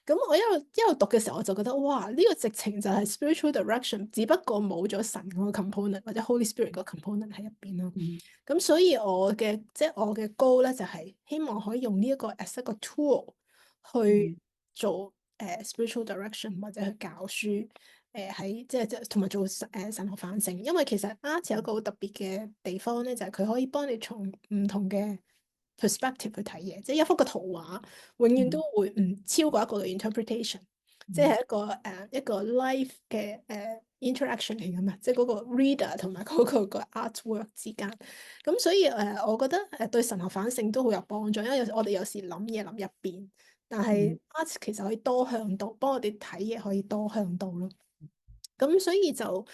咁我一路讀嘅時候，我就覺得哇，呢個直情就係 spiritual direction，只不過冇咗神嗰個 component 或者 Holy Spirit 個 component 喺入邊咯。咁所以我嘅goal 咧就係希望可以用呢一個 as 一個 tool 去做spiritual direction 或者去教書，喺即係同埋做神學反省。因為其實 art 有一個好特別嘅地方咧，就係佢可以幫你從唔同嘅 perspective 去睇嘢，即係一幅嘅圖畫，永遠都會唔超過一個嘅 interpretation，即係一個 life 嘅interaction 嚟噶嘛，即係嗰個 reader 同埋嗰個 artwork 之間。咁所以我覺得對神學反省都好有幫助，因為我哋有時諗嘢諗一邊，但係 art 其實可以多向度，幫我哋睇嘢可以多向度咯。咁所以就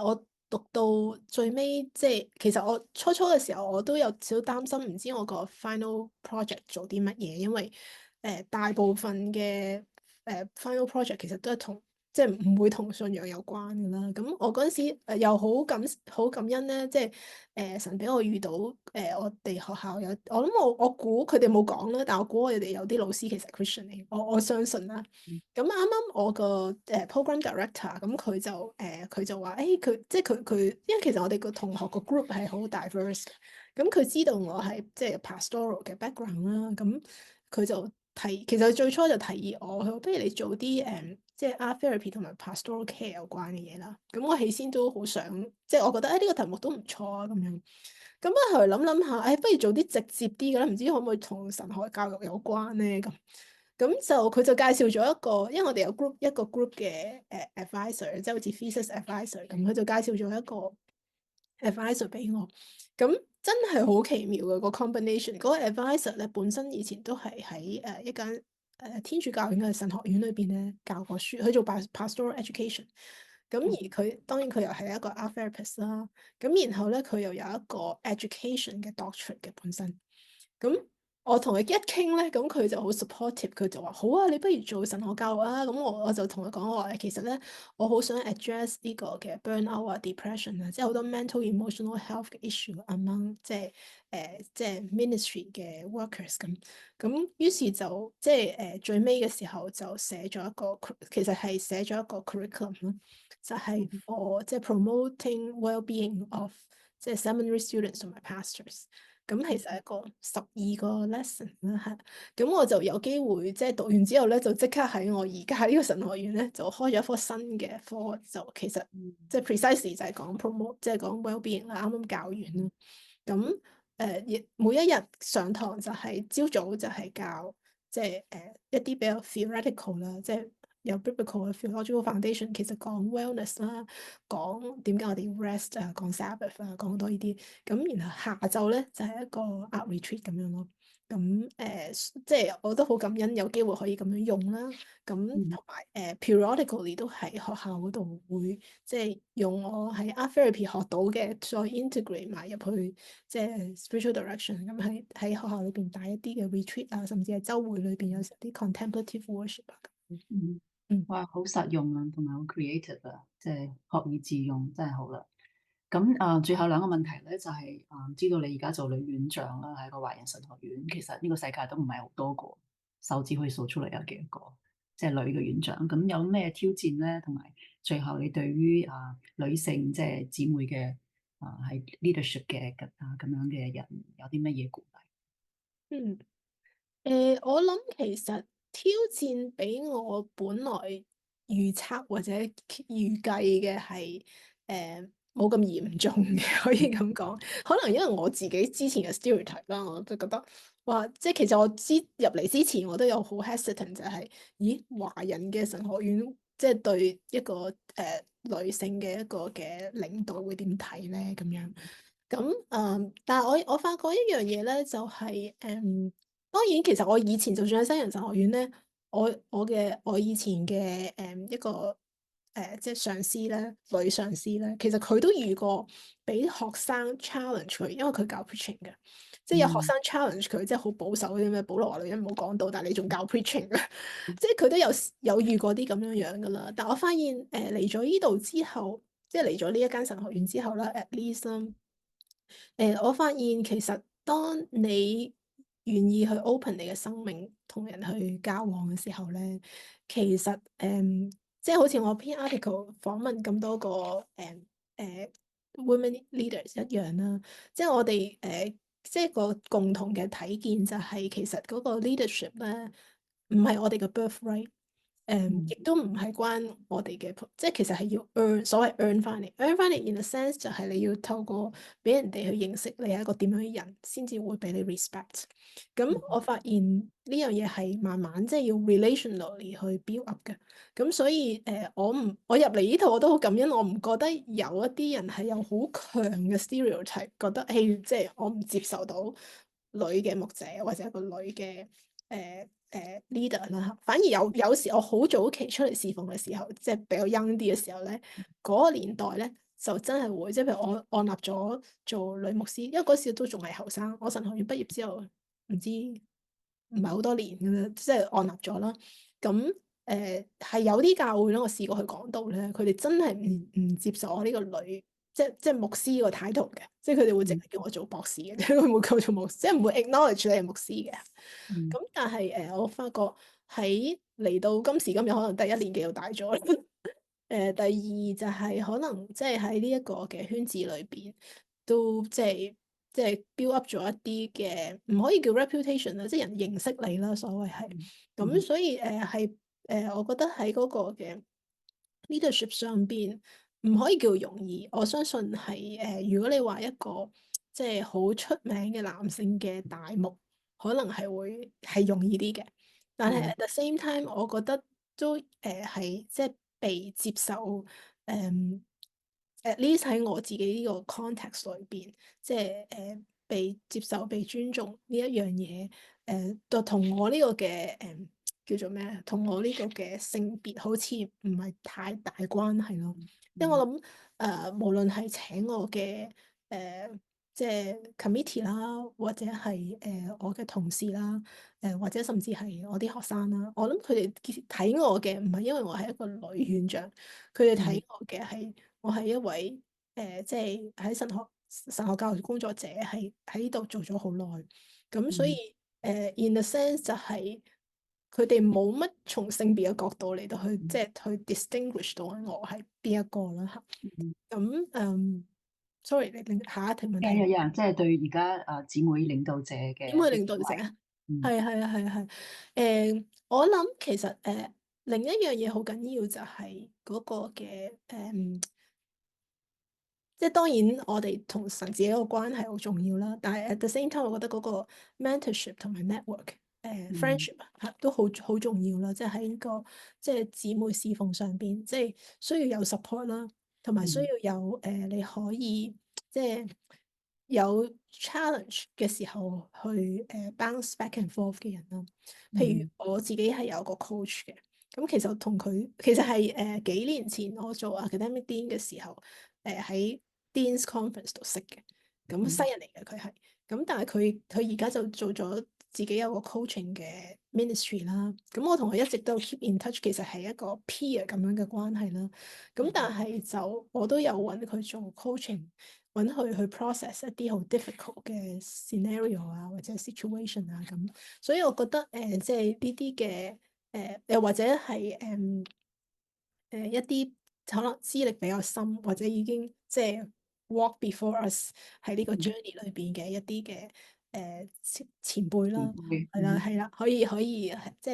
我讀到最尾，即係其實我初嘅時候我都有少擔心，唔知我個 final project 做啲乜嘢，因為大部分嘅final project 其實都係即係唔會同信仰有關㗎啦。咁我嗰陣時又好感恩咧，即係神俾我遇到我哋學校有，我諗我估佢哋冇講啦，但我估我哋有啲老師其實 Christian 嚟，我相信啦。咁啱啱我個program director 咁佢就話佢即係佢，因為其實我哋個同學個 group 係好 diverse 嘅，咁佢知道我係即係 pastoral 嘅 background 啦，咁佢就其實佢最初就提議我，佢話不如你做啲即係 art therapy 同埋 pastoral care 有關嘅嘢啦。咁我起先都好想，即係我覺得呢個題目都唔錯啊咁樣。咁啊後來諗下，不如做啲直接啲嘅啦，唔知可唔可以同神學教育有關咧咁。咁就佢就介紹咗一個，因為我哋有一個 group 嘅advisor，即係好似 thesis advisor 咁，佢就介紹咗一個 advisor 俾我。咁真係好奇妙嘅個 combination。嗰個 advisor 咧本身以前都係喺一間天主教院嘅神學院裏邊咧教過書，佢做 pastoral education。咁而佢當然佢又係一個 art therapist 啦。咁然後咧佢又有一個 education 嘅 doctorate 嘅本身。咁我同佢一傾咧，咁佢就好 supportive，佢就話好啊，你不如做神學教育啊。咁我就同佢講我話，其實咧我好想 address 呢個嘅 burnout 啊、depression 啊，即係好多 mental emotional health 嘅 issue among 即係 ministry 嘅 workers 咁。咁於是就即係最尾嘅時候就寫咗一個，其實係寫咗一個 curriculum 咯，就係 for 即係 promoting well-being of 即係 seminary students 同埋 pastors。咁其實係一個12個 lesson 啦，係。咁我就有機會即係讀完之後咧，就即刻喺我而家呢個神學院咧，就開咗一科新嘅科，就其實即係 precisely 就係講 promote，即係講 well-being 啦，啱啱教完啦。咁每一日上堂就係朝早就係教即係一啲比較 theoretical 啦，即係有 biblical 嘅 theological foundation，其實講 wellness 啦，講點解我哋要 rest 啊，講 Sabbath 啊，講好多呢啲。咁然後下晝咧就係一個 art retreat 咁樣咯。咁即係我都好感恩有機會可以咁樣用啦。咁同埋periodically 都喺學校嗰度會即係用我喺 art therapy 學到嘅，再 integrate 埋入去即係 spiritual direction。咁喺學校裏邊帶一啲嘅 retreat 啊，甚至係週會裏邊有時啲 contemplative worship 啊。哇，好實用啊，同埋好 creative 啊，即係學以致用，真係好啦。咁最後兩個問題咧，就係知道你而家做女院長啦，喺個華人神學院，其實呢個世界都唔係好多個，手指可以數出嚟有幾多個，即係女嘅院長。咁有咩挑戰咧？同埋最後你對於女性即係姊妹嘅喺 leadership 嘅咁樣嘅人有啲乜嘢鼓勵？我諗其實挑戰比我本來預測或者預計嘅係冇咁嚴重嘅，可以咁講。可能因為我自己之前嘅 stereotype 啦，我都覺得哇，即係其實我入嚟之前我都有好 hesitant，就係咦華人嘅神學院即係對一個女性嘅一個嘅領導會點睇咧咁樣。咁但係我發覺一樣嘢咧，就係當然其實我以前就算喺西人神學院咧，我以前嘅一個即係上司咧，女上司咧，其實佢都遇過俾學生 challenge 佢，因為佢教 preaching 嘅，即係有學生 challenge 佢，即係好保守嗰啲咩保羅話女人唔好講道，但係你仲教 preaching 啊，即係佢都有遇過啲咁樣樣噶啦。但我發現嚟咗呢度之後，即係嚟咗呢一間神學院之後啦，at least 我發現其實當你願意去 open 你嘅生命同人去交往嘅時候咧，其實即係好似我篇 article 訪問咁多個women leaders 一樣啦，即係我哋即係個共同嘅體見就係其實嗰個 leadership 咧唔係我哋嘅 birthright。亦都唔係關我哋嘅，即係其實係要 earn 所謂 earn 翻嚟，earn 翻嚟 in a sense 就係你要透過俾人哋去認識你係一個點樣嘅人，先至會俾你 respect。咁我發現呢樣嘢係慢慢即係要 relationally 去 build up 嘅。咁所以我入嚟呢度我都好感恩，我唔覺得有一啲人係有好強嘅 stereotype，覺得即係我唔接受到女嘅牧者或者一個女嘅leader 啦，反而有時我好早期出嚟侍奉嘅時候，即係比較 young 啲嘅時候咧，嗰個年代咧就真係會，即係譬如我按立咗做女牧師，因為嗰時都仲係後生，我神學院畢業之後唔知唔係好多年嘅啦，即係按立咗啦。咁係有啲教會咧，我試過去講道咧，佢哋真係唔接受我呢個女，即係牧師個態度嘅，即係佢哋會淨係叫我做博士嘅，佢唔會叫我做牧師，即係唔會 acknowledge 你係牧師嘅。咁但係我發覺喺嚟到今時今日，可能第一年紀又大咗啦。第二就係可能即係喺呢一個嘅圈子裏邊，都即係 build up 咗一啲嘅，唔可以叫 reputation 啦，即係人認識你啦，所謂係。咁所以係我覺得喺嗰個嘅 leadership 上邊唔可以叫容易。我相信係如果你話一個即係好出名嘅男性嘅大牧，可能係容易啲嘅。但係 at the same time，我覺得都係即係被接受at least 喺我自己呢個 context 裏邊，即係被接受、被尊重呢一樣嘢，就同我呢個嘅叫做咩啊？同我呢個嘅性別好似唔係太大關係咯。因為我諗無論係請我嘅即係 committee 啦，或者係我嘅同事啦，或者甚至係我啲學生啦，我諗佢哋睇我嘅唔係因為我係一個女院長，佢哋睇我嘅係我係一位即係喺神學教育工作者，係喺呢度做咗好耐，咁所以in a sense 就係佢哋冇乜從性別嘅角度嚟到去即係去 distinguish 到我係邊一個啦嚇。咁sorry，你下一題問題。有人即係對而家姊妹領導者嘅點去領導者啊？係係。我諗其實另一樣嘢好緊要就係嗰個嘅即係當然我哋同神自己個關係好重要啦。但係 at the same time，我覺得嗰個 mentorship 同埋 network friendship 都好重要啦。即係喺呢個即係姊妹侍奉上邊，即係需要有 support 啦，同埋需要有你可以即係有 challenge 嘅時候去bounce back and forth 嘅人啦。譬如我自己係有個 coach 嘅，咁其實同佢其實係幾年前我做 academic dean 嘅時候，喺 Dean's Conference 度識嘅，咁西人嚟嘅佢係，咁但係佢而家就做咗自己有個 coaching 嘅 ministry 啦。咁我同佢一直都 keep in touch，其實係一個 peer 咁樣嘅關係啦。咁但係就我都有揾佢做 coaching，揾佢去 process 一啲好 difficult 嘅 scenario 啊，或者 situation 啊咁。所以我覺得即係呢啲嘅又或者係一啲可能資歷比較深，或者已經即係 walk before us 喺呢個 journey 裏邊嘅一啲嘅前輩啦，係啦，可以即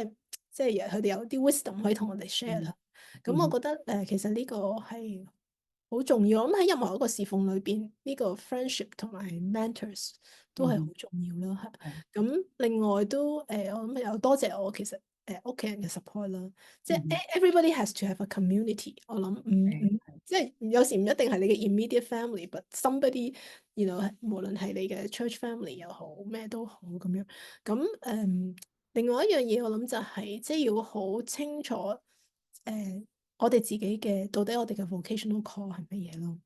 係佢哋有啲 wisdom 可以同我哋 share 啦。咁我覺得其實呢個係好重要。我諗喺任何一個侍奉裏邊，呢個 friendship 同埋 mentors 都係好重要啦。咁另外都我諗又多謝我其實屋企人嘅 support 啦。即係 everybody has to have a community。我諗即係有時唔一定係你嘅 immediate family，but somebody無論係你嘅 church family 又好，咩都好咁樣。咁另外一樣嘢我諗就係即係要好清楚我哋自己嘅到底我哋嘅 vocational call 係乜嘢咯。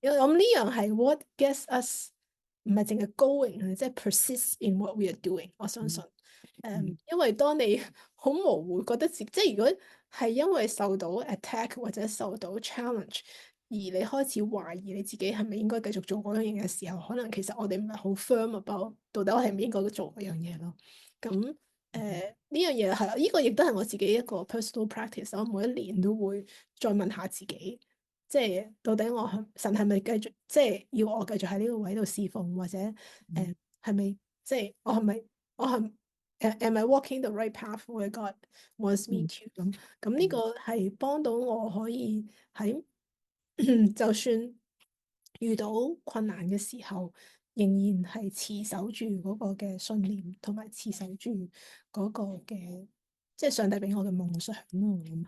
因為我諗呢樣係 what gets us 唔係淨係 going，即係 persist in what we are doing。我相信，嗯因為當你好模糊，覺得自己即係如果係因為受到 attack 或者受到 challenge，而你開始懷疑你自己係咪應該繼續做嗰樣嘢嘅時候，可能其實我哋唔係好 firm about 到底我係唔應該做嗰樣嘢咯。咁呢樣嘢係呢個亦都係我自己一個 personal practice。我每一年都會再問下自己。即係到底神係咪繼續即係要我繼續喺呢個位度侍奉，或者係咪即係我係am I walking the right path where God wants me to 咁呢個係幫到我可以喺就算遇到困難嘅時候，仍然係持守住嗰個嘅信念，同埋持守住嗰個嘅即係上帝俾我嘅夢想咯。咁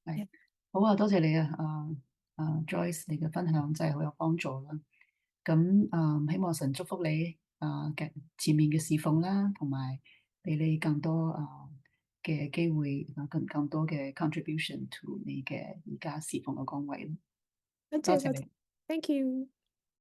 係。好啊，多謝你啊，Joyce，你嘅分享真係好有幫助啦。咁希望神祝福你嘅前面嘅侍奉啦，同埋俾你更多嘅機會，更多嘅 contribution to 你嘅而家侍奉嘅崗位。多謝多謝你。，Thank you。